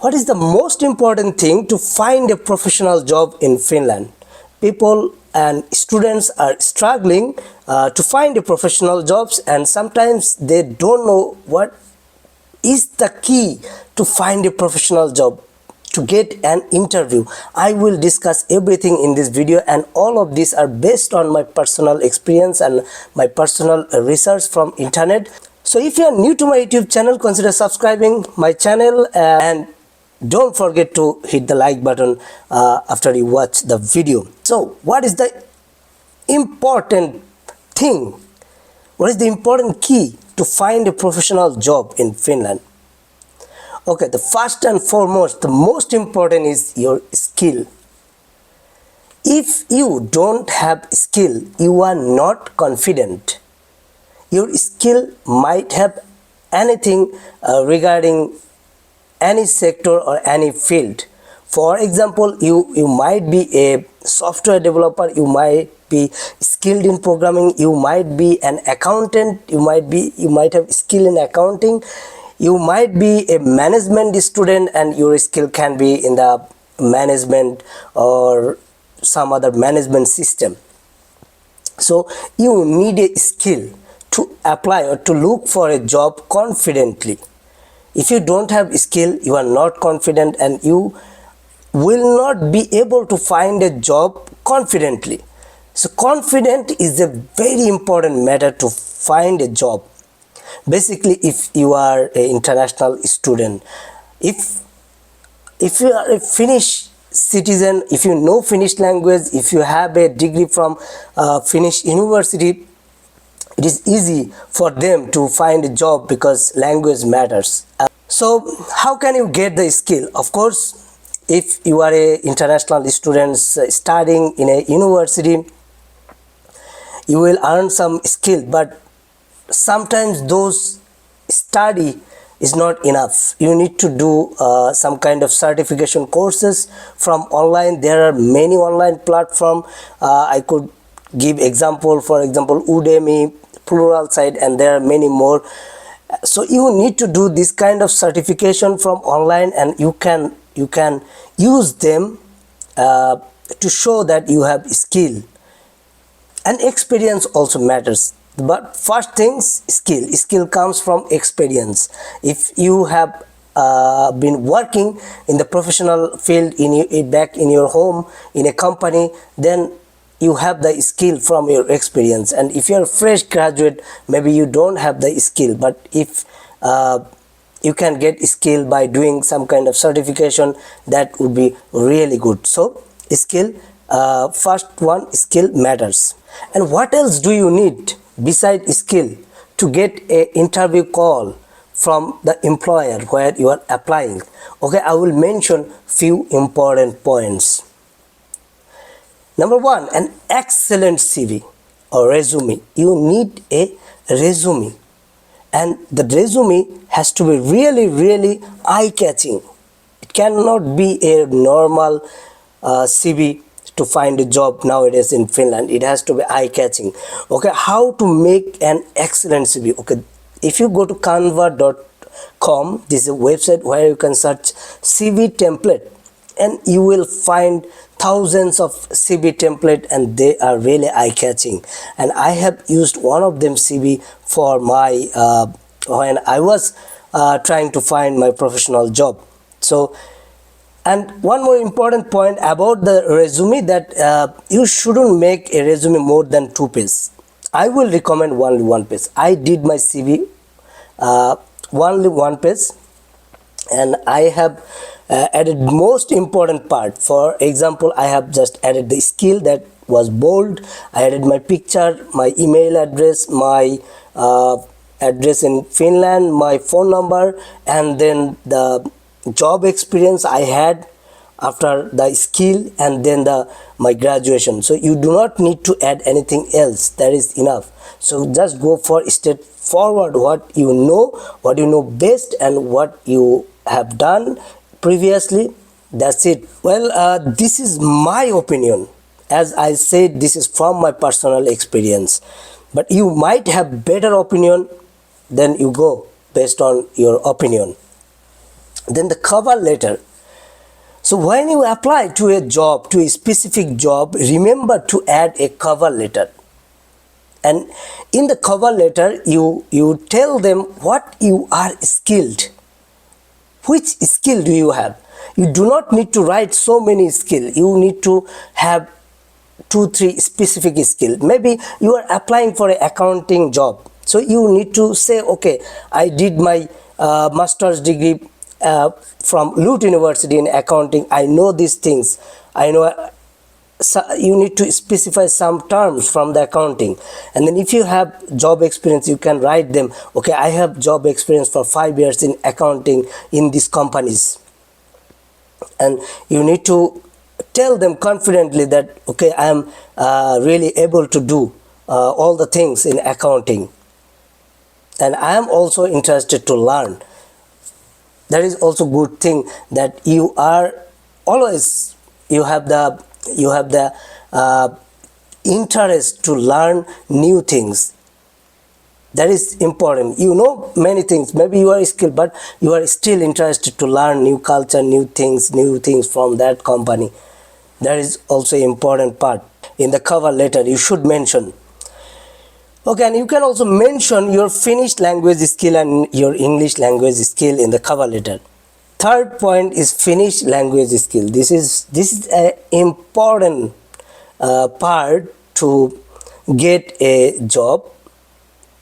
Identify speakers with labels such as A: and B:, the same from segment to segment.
A: What is the most important thing to find a professional job in Finland? People and students are struggling to find a professional jobs, and sometimes they don't know what is the key to find a professional job, to get an interview. I will discuss everything in this video, and all of these are based on my personal experience and my personal research from internet. So if you are new to my YouTube channel, consider subscribing my channel and don't forget to hit the like button after you watch the video. So what is the important thing? What is the important key to find a professional job in Finland? Okay, the first and foremost, the most important is your skill. If you don't have skill, you are not confident. Your skill might have anything regarding any sector or any field. For example, you might be a software developer, you might be skilled in programming, you might be an accountant, you might have skill in accounting, you might be a management student and your skill can be in the management or some other management system. So you need a skill to apply or to look for a job confidently. If you don't have skill, you are not confident and you will not be able to find a job confidently. So confident is a very important matter to find a job. Basically, if you are an international student, if you are a Finnish citizen, if you know Finnish language, if you have a degree from Finnish university, it is easy for them to find a job because language matters. So how can you get the skill? Of course, if you are a international student studying in a university, you will earn some skill, but sometimes those study is not enough. You need to do some kind of certification courses from online. There are many online platforms. I could give example, for example, Udemy, Pluralsight, and there are many more. So you need to do this kind of certification from online, and you can use them to show that you have skill. And experience also matters. But first things, skill comes from experience. If you have been working in the professional field back in your home in a company, then you have the skill from your experience. And if you're a fresh graduate, maybe you don't have the skill, but if you can get skill by doing some kind of certification, that would be really good. So skill, first one, skill matters. And what else do you need beside skill to get an interview call from the employer where you are applying? Okay, I will mention few important points. Number one, an excellent CV or resume. You need a resume, and the resume has to be really eye-catching. It cannot be a normal CV to find a job nowadays in Finland. It has to be eye-catching. Okay, how to make an excellent CV? Okay, if you go to canva.com, this is a website where you can search CV template, and you will find thousands of CV template, and they are really eye-catching. And I have used one of them CV for my when I was trying to find my professional job. So, and one more important point about the resume, that you shouldn't make a resume more than 2 pages. I will recommend only 1 page. I did my CV only 1 page, and I have added most important part. For example, I have just added the skill that was bold. I added my picture, my email address, my address in Finland, my phone number, and then the job experience I had after the skill, and then my graduation. So you do not need to add anything else. That is enough. So just go for straightforward what you know best, and what you have done previously. That's it. Well, this is my opinion. As I said, this is from my personal experience, but you might have better opinion. Then you go based on your opinion. Then the cover letter. So when you apply to a job, to a specific job, remember to add a cover letter. And in the cover letter, you tell them what you are skilled. Which skill do you have? You do not need to write so many skills. You need to have 2-3 specific skills. Maybe you are applying for an accounting job. So you need to say, okay, I did my master's degree from Lut University in accounting. I know these things. I know. So you need to specify some terms from the accounting, and then if you have job experience, you can write them. Okay, I have job experience for 5 years in accounting in these companies, and you need to tell them confidently that okay, I am really able to do all the things in accounting, and I am also interested to learn. That is also good thing, that you are always, you have the interest to learn new things. That is important. You know many things, maybe you are skilled, but you are still interested to learn new culture, new things from that company. That is also important part. In the cover letter you should mention. Okay, and you can also mention your Finnish language skill and your English language skill in the cover letter. Third point is Finnish language skill. This is an important part to get a job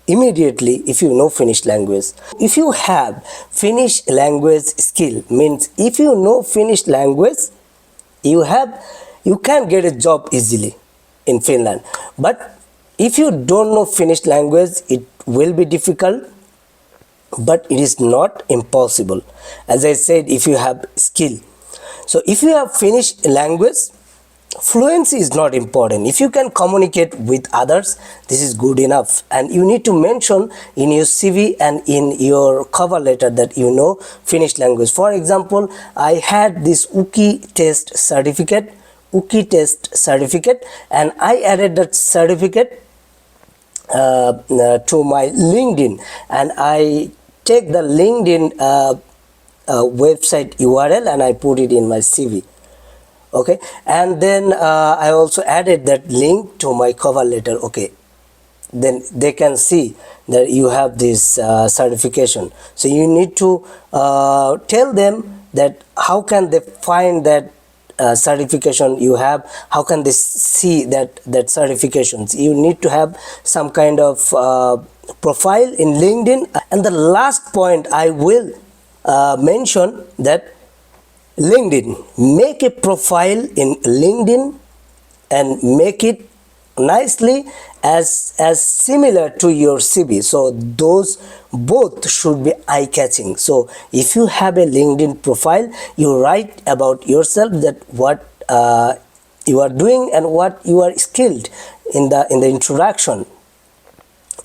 A: immediately if you know Finnish language. If you have Finnish language skill, means if you know Finnish language, you can get a job easily in Finland. But if you don't know Finnish language, it will be difficult, but it is not impossible. As I said, if you have skill. So if you have Finnish language, fluency is not important. If you can communicate with others, this is good enough. And you need to mention in your CV and in your cover letter that you know Finnish language. For example, I had this UKI test certificate, and I added that certificate to my LinkedIn, and I take the LinkedIn website URL and I put it in my CV. Okay, and then I also added that link to my cover letter. Okay, then they can see that you have this certification. So you need to tell them that how can they find that certification you have, how can they see that certifications. You need to have some kind of profile in LinkedIn. And the last point I will mention that LinkedIn, make a profile in LinkedIn and make it nicely as similar to your CV. So those both should be eye-catching. So if you have a LinkedIn profile, you write about yourself, that what you are doing and what you are skilled in the introduction.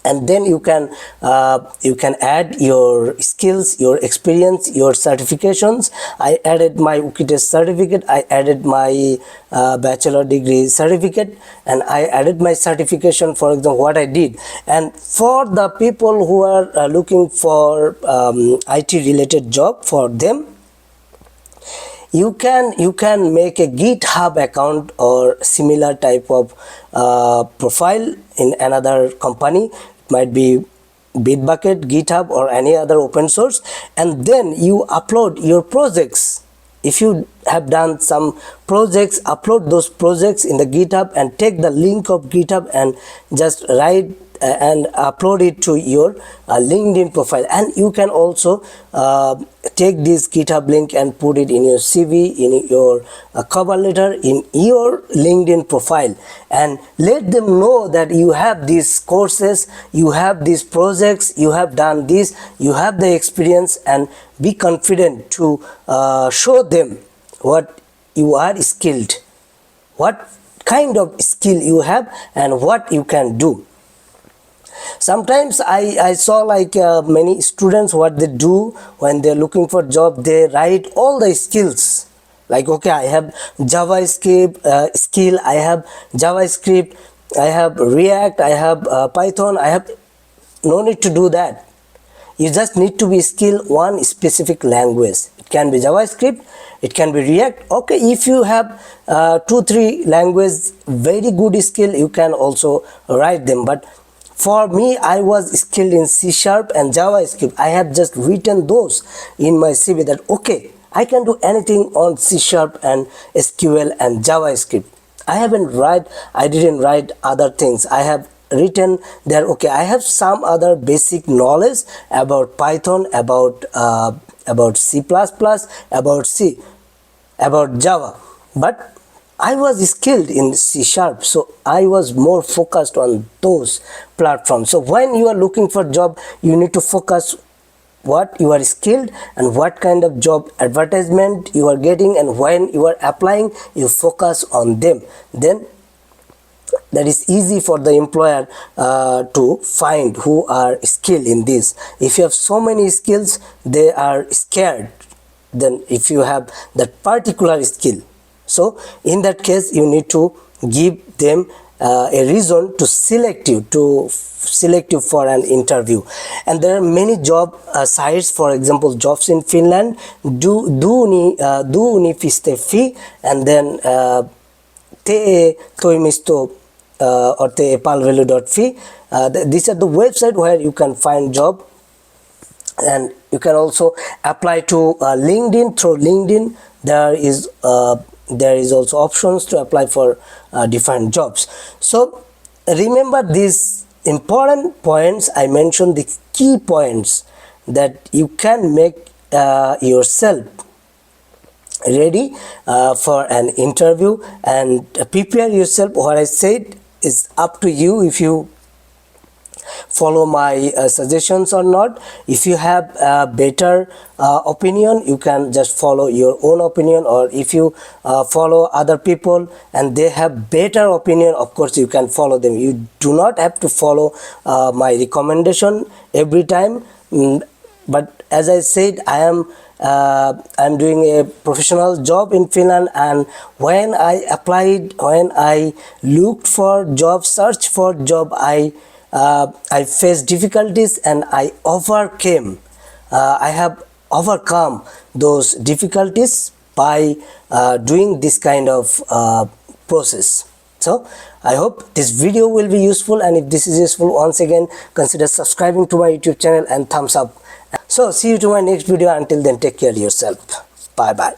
A: And then you can add your skills, your experience, your certifications. I added my UKI test certificate, I added my bachelor degree certificate, and I added my certification, for example, what I did. And for the people who are looking for IT related job, for them, you can make a GitHub account or similar type of profile in another company. It might be Bitbucket, GitHub, or any other open source, and then you upload your projects. If you have done some projects, upload those projects in the GitHub and take the link of GitHub and just write and upload it to your LinkedIn profile. And you can also take this GitHub link and put it in your CV, in your cover letter, in your LinkedIn profile, and let them know that you have these courses, you have these projects, you have done this, you have the experience, and be confident to show them what you are skilled, what kind of skill you have, and what you can do. Sometimes I saw like many students, what they do when they're looking for job, they write all the skills. Like, okay, I have JavaScript skill, I have JavaScript, I have React, I have Python, I have. No need to do that. You just need to be skilled one specific language. It can be JavaScript, it can be React. Okay, if you have 2-3 language very good skill, you can also write them. But for me, I was skilled in C# and JavaScript. I have just written those in my CV that okay, I can do anything on C# and SQL and JavaScript. I didn't write other things. I have written there, okay, I have some other basic knowledge about Python, about C++, about Java, but I was skilled in C#, so I was more focused on those platforms. So when you are looking for job, you need to focus what you are skilled and what kind of job advertisement you are getting, and when you are applying, you focus on them. Then that is easy for the employer to find who are skilled in this. If you have so many skills, they are scared then if you have that particular skill. So in that case, you need to give them a reason to select you for an interview. And there are many job sites, for example jobs in Finland, Duunifistefi, and then te toimisto or te palvelu.fi. These are the website where you can find job, and you can also apply to LinkedIn. Through LinkedIn, there is also options to apply for different jobs. So remember these important points. I mentioned the key points that you can make yourself ready for an interview, and prepare yourself. What I said is up to you if you follow my suggestions or not. If you have a better opinion, you can just follow your own opinion, or if you follow other people and they have better opinion, of course you can follow them. You do not have to follow my recommendation every time. But as I said, I'm doing a professional job in Finland, and when I applied, when I looked for job, search for job, I faced difficulties, and I overcame. I have overcome those difficulties by doing this kind of process. So I hope this video will be useful, and if this is useful, once again consider subscribing to my YouTube channel and thumbs up. So see you to my next video. Until then, take care of yourself. Bye bye.